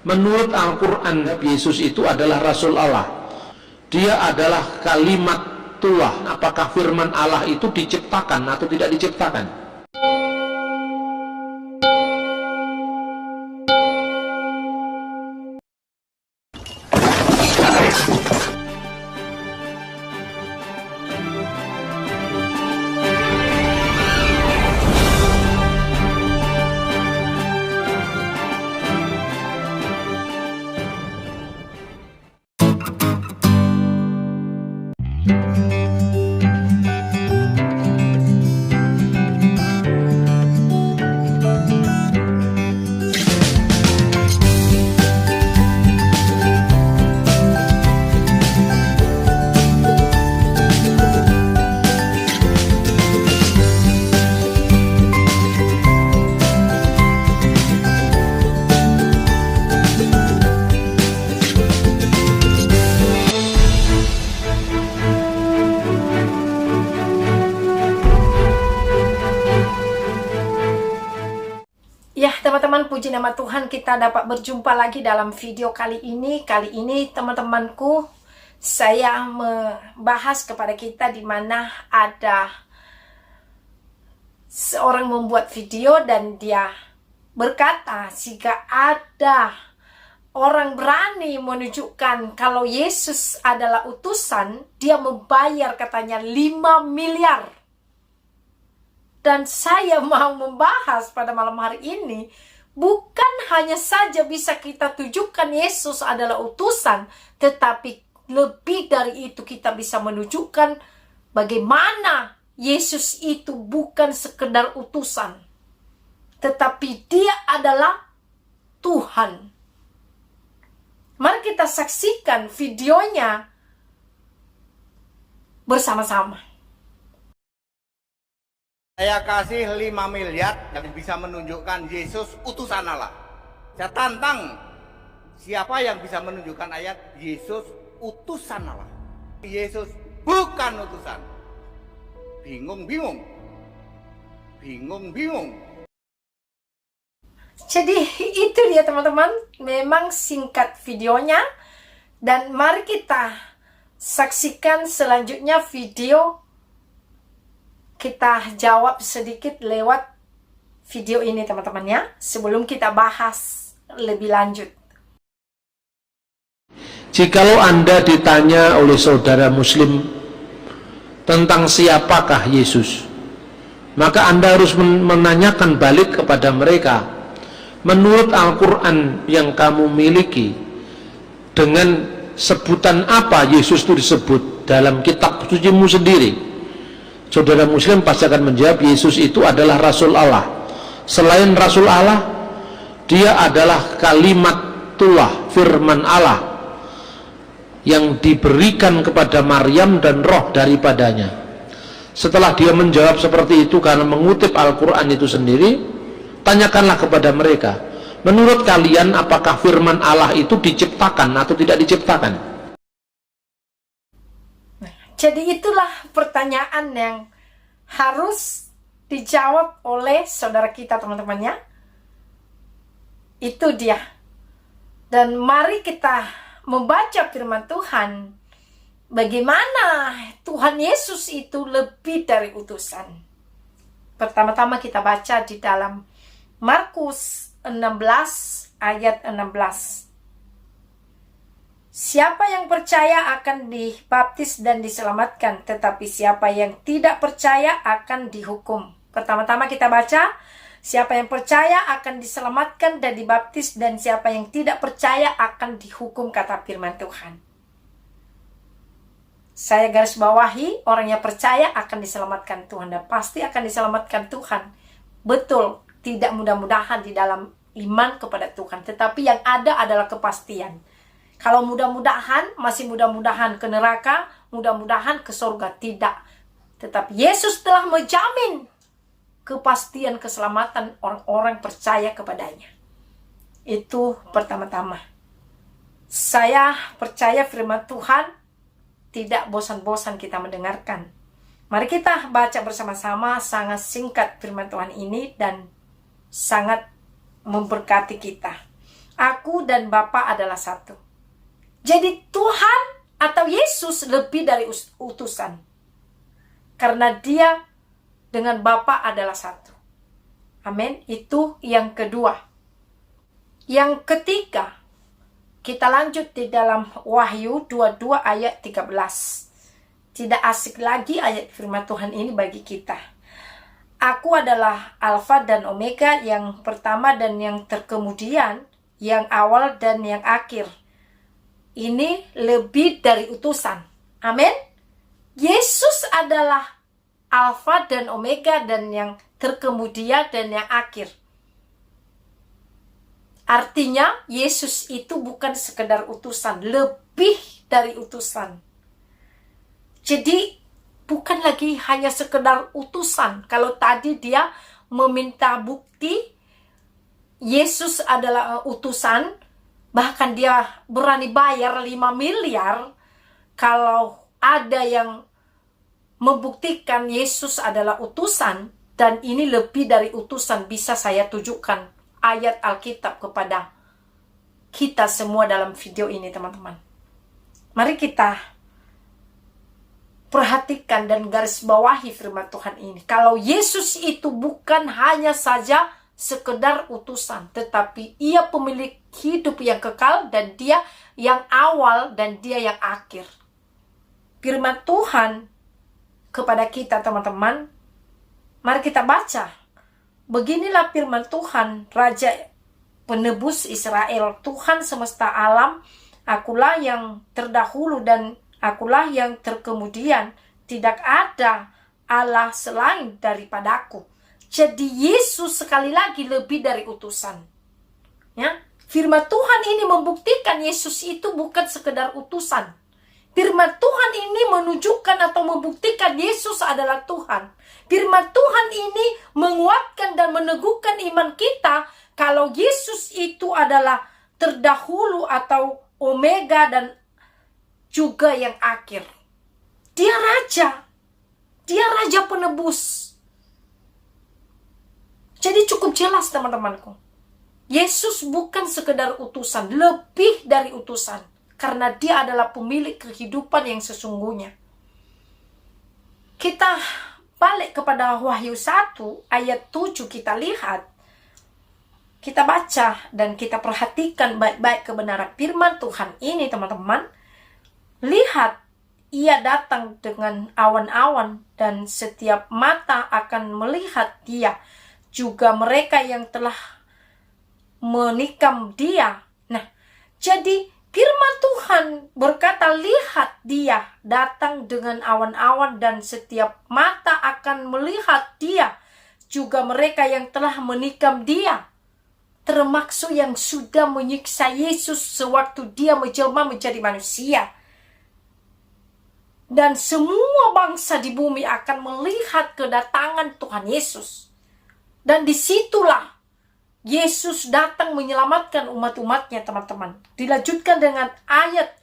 Menurut Al-Quran, Yesus itu adalah Rasul Allah. Dia adalah kalimatullah. Apakah firman Allah itu diciptakan atau tidak diciptakan? Ya teman-teman, puji nama Tuhan, kita dapat berjumpa lagi dalam video kali ini. Kali ini teman-temanku, saya membahas kepada kita di mana ada seorang membuat video dan dia berkata, jika ada orang berani menunjukkan kalau Yesus adalah utusan, dia membayar katanya 5 miliar. Dan saya mau membahas pada malam hari ini, bukan hanya saja bisa kita tunjukkan Yesus adalah utusan, tetapi lebih dari itu kita bisa menunjukkan bagaimana Yesus itu bukan sekedar utusan, tetapi dia adalah Tuhan. Mari kita saksikan videonya bersama-sama. Saya kasih 5 miliar yang bisa menunjukkan Yesus utusan Allah. Saya tantang siapa yang bisa menunjukkan ayat Yesus utusan Allah. Yesus bukan utusan. Bingung-bingung. Bingung-bingung. Jadi itu dia teman-teman, memang singkat videonya. Dan mari kita saksikan selanjutnya video. Kita jawab sedikit lewat video ini teman-teman ya, sebelum kita bahas lebih lanjut. Jikalau Anda ditanya oleh saudara muslim tentang siapakah Yesus, maka Anda harus menanyakan balik kepada mereka, menurut Al-Quran yang kamu miliki, dengan sebutan apa Yesus itu disebut dalam kitab sucimu sendiri? Saudara muslim pasti akan menjawab, Yesus itu adalah Rasul Allah. Selain Rasul Allah, dia adalah kalimatullah, firman Allah yang diberikan kepada Maryam dan roh daripadanya. Setelah dia menjawab seperti itu karena mengutip Al-Quran itu sendiri, tanyakanlah kepada mereka, menurut kalian apakah firman Allah itu diciptakan atau tidak diciptakan? Jadi itulah pertanyaan yang harus dijawab oleh saudara kita teman-teman ya. Itu dia. Dan mari kita membaca firman Tuhan. Bagaimana Tuhan Yesus itu lebih dari utusan. Pertama-tama kita baca di dalam Markus 16 ayat 16. Siapa yang percaya akan dibaptis dan diselamatkan, tetapi siapa yang tidak percaya akan dihukum. Pertama-tama kita baca, siapa yang percaya akan diselamatkan dan dibaptis, dan siapa yang tidak percaya akan dihukum, kata firman Tuhan. Saya garis bawahi, orang yang percaya akan diselamatkan Tuhan, dan pasti akan diselamatkan Tuhan. Betul, tidak mudah-mudahan di dalam iman kepada Tuhan, tetapi yang ada adalah kepastian. Kalau mudah-mudahan, masih mudah-mudahan ke neraka, mudah-mudahan ke surga, tidak. Tetapi Yesus telah menjamin kepastian keselamatan orang-orang percaya kepadanya. Itu pertama-tama. Saya percaya firman Tuhan tidak bosan-bosan kita mendengarkan. Mari kita baca bersama-sama, sangat singkat firman Tuhan ini dan sangat memberkati kita. Aku dan Bapa adalah satu. Jadi Tuhan atau Yesus lebih dari utusan. Karena dia dengan Bapa adalah satu. Amin. Itu yang kedua. Yang ketiga, kita lanjut di dalam Wahyu 22 ayat 13. Tidak asik lagi ayat firman Tuhan ini bagi kita. Aku adalah Alfa dan Omega, yang pertama dan yang terkemudian, yang awal dan yang akhir. Ini lebih dari utusan. Amin. Yesus adalah Alfa dan Omega dan yang terkemudian dan yang akhir. Artinya Yesus itu bukan sekedar utusan, lebih dari utusan. Jadi bukan lagi hanya sekedar utusan. Kalau tadi dia meminta bukti Yesus adalah utusan, bahkan dia berani bayar 5 miliar kalau ada yang membuktikan Yesus adalah utusan. Dan ini lebih dari utusan, bisa saya tunjukkan ayat Alkitab kepada kita semua dalam video ini, teman-teman. Mari kita perhatikan dan garis bawahi firman Tuhan ini. Kalau Yesus itu bukan hanya saja sekedar utusan, tetapi ia pemilik hidup yang kekal, dan dia yang awal dan dia yang akhir. Firman Tuhan kepada kita, teman-teman, mari kita baca. Beginilah firman Tuhan, Raja penebus Israel, Tuhan semesta alam, akulah yang terdahulu dan akulah yang terkemudian, tidak ada Allah selain daripadaku. Jadi Yesus sekali lagi lebih dari utusan. Ya, firman Tuhan ini membuktikan Yesus itu bukan sekedar utusan. Firman Tuhan ini menunjukkan atau membuktikan Yesus adalah Tuhan. Firman Tuhan ini menguatkan dan meneguhkan iman kita kalau Yesus itu adalah terdahulu atau Omega dan juga yang akhir. Dia Raja. Dia Raja penebus. Jadi cukup jelas, teman-temanku. Yesus bukan sekedar utusan, lebih dari utusan. Karena dia adalah pemilik kehidupan yang sesungguhnya. Kita balik kepada Wahyu 1 ayat 7, kita lihat. Kita baca dan kita perhatikan baik-baik kebenaran firman Tuhan ini, teman-teman. Lihat, ia datang dengan awan-awan dan setiap mata akan melihat dia. Juga mereka yang telah menikam dia. Nah, jadi firman Tuhan berkata, lihat dia datang dengan awan-awan dan setiap mata akan melihat dia. Juga mereka yang telah menikam dia. Termasuk yang sudah menyiksa Yesus sewaktu dia menjelma menjadi manusia. Dan semua bangsa di bumi akan melihat kedatangan Tuhan Yesus. Dan disitulah Yesus datang menyelamatkan umat-umatnya, teman-teman. Dilanjutkan dengan ayat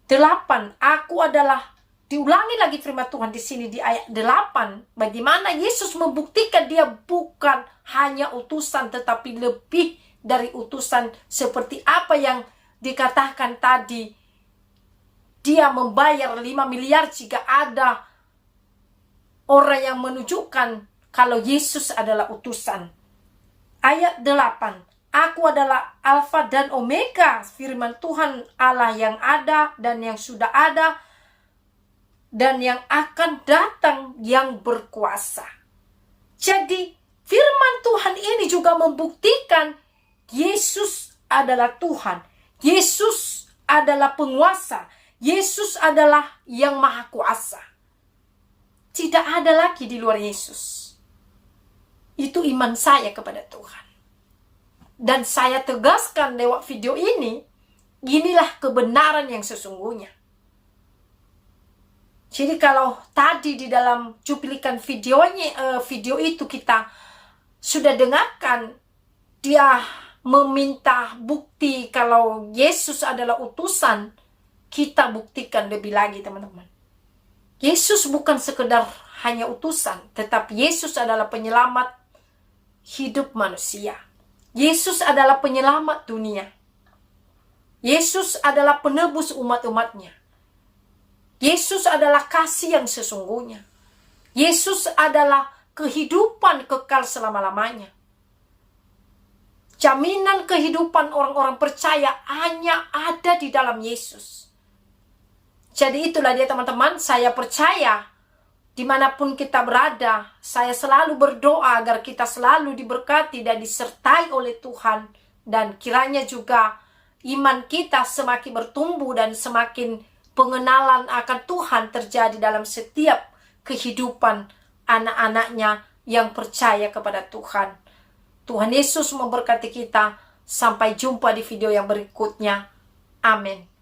8. Aku adalah, diulangi lagi firman Tuhan di sini di ayat 8. Bagaimana Yesus membuktikan dia bukan hanya utusan, tetapi lebih dari utusan. Seperti apa yang dikatakan tadi. Dia membayar 5 miliar jika ada orang yang menunjukkan kalau Yesus adalah utusan. Ayat 8. Aku adalah Alfa dan Omega, firman Tuhan Allah yang ada dan yang sudah ada dan yang akan datang, yang berkuasa. Jadi firman Tuhan ini juga membuktikan Yesus adalah Tuhan. Yesus adalah penguasa. Yesus adalah yang maha kuasa. Tidak ada lagi di luar Yesus. Itu iman saya kepada Tuhan. Dan saya tegaskan lewat video ini, inilah kebenaran yang sesungguhnya. Jadi kalau tadi di dalam cuplikan video itu kita sudah dengarkan, dia meminta bukti kalau Yesus adalah utusan, kita buktikan lebih lagi, teman-teman. Yesus bukan sekedar hanya utusan, tetapi Yesus adalah penyelamat hidup manusia. Yesus adalah penyelamat dunia. Yesus adalah penebus umat-umatnya. Yesus adalah kasih yang sesungguhnya. Yesus adalah kehidupan kekal selama-lamanya. Jaminan kehidupan orang-orang percaya hanya ada di dalam Yesus. Jadi itulah dia teman-teman, saya percaya dimanapun kita berada, saya selalu berdoa agar kita selalu diberkati dan disertai oleh Tuhan. Dan kiranya juga iman kita semakin bertumbuh dan semakin pengenalan akan Tuhan terjadi dalam setiap kehidupan anak-anaknya yang percaya kepada Tuhan. Tuhan Yesus memberkati kita. Sampai jumpa di video yang berikutnya. Amin.